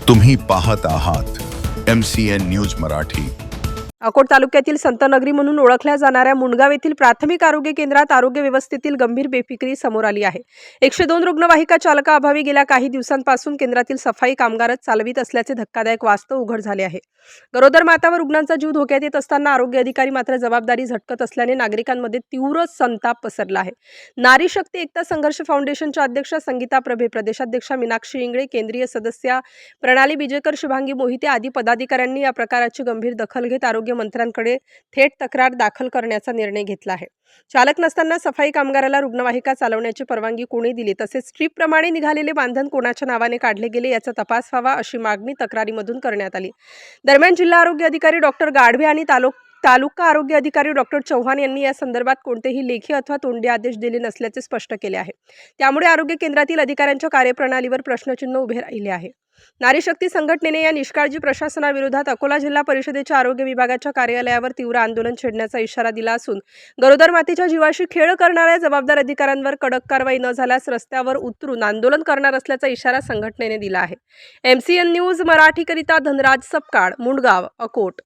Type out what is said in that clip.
तुम्ही पाहत आहात MCN न्यूज मराठी। अकोट तालुक्यातील संतनगरी म्हणून ओळखल्या जाणाऱ्या मुंडगाव येथील प्राथमिक आरोग्य केंद्रात आरोग्य व्यवस्थेतील गंभीर बेफिकिरी समोर आली आहे। 102 रुग्णवाहिका चालकाअभावी गेल्या काही दिवसांपासून केंद्रातील सफाई कामगारच चालवित असल्याचे धक्कादायक वास्तव उघड झाले आहे। गरोदर माता व रुग्णांचा जीव धोक्यात येत असताना आरोग्य अधिकारी मात्र जबाबदारी झटकत असल्याने नागरिकांमध्ये तीव्र संताप पसरला आहे। नारी शक्ती एकता संघर्ष फाउंडेशनच्या अध्यक्षा संगीता प्रभे, प्रदेशाध्यक्षा मीनाक्षी इंगळे, केंद्रीय सदस्य प्रणाली बिजेकर, शुभांगी मोहिते आदी पदाधिकाऱ्यांनी या प्रकाराची गंभीर दखल घेत आरोग्य मंत्र्यांकडे थेट तक्रार दाखल करण्याचा निर्णय घेतला आहे। चालक नसताना सफाई कामगाराला रुग्णवाहिका चालवण्याची परवानगी कोणी दिली, तसेच स्ट्रीपप्रमाणे निघालेले बांधन कोणाच्या नावाने काढले गेले याचा तपास व्हावा अशी मागणी तक्रारीमधून करण्यात आली। दरम्यान जिल्हा आरोग्य अधिकारी डॉक्टर गाढवे आणि तालुका आरोग्य अधिकारी डॉक्टर चव्हाण यांनी या संदर्भात कोणतेही लेखी अथवा तोंडी आदेश दिले नसल्याचे स्पष्ट केले आहे। त्यामुळे आरोग्य केंद्रातील अधिकाऱ्यांच्या कार्यप्रणालीवर प्रश्नचिन्ह उभे राहिले आहे। नारी शक्ती संघटनेने या निष्काळजी प्रशासनाविरोधात अकोला जिल्हा परिषदेच्या आरोग्य विभागाच्या कार्यालयावर तीव्र आंदोलन छेडण्याचा इशारा दिला असून गरोदर मातेच्या जीवाशी खेळ करणाऱ्या जबाबदार अधिकाऱ्यांवर कडक कारवाई न झाल्यास रस्त्यावर उतरून आंदोलन करणार असल्याचा इशारा संघटनेने दिला आहे। MCN न्यूज मराठीकरिता धनराज सपकाळ, मुंडगाव, अकोट।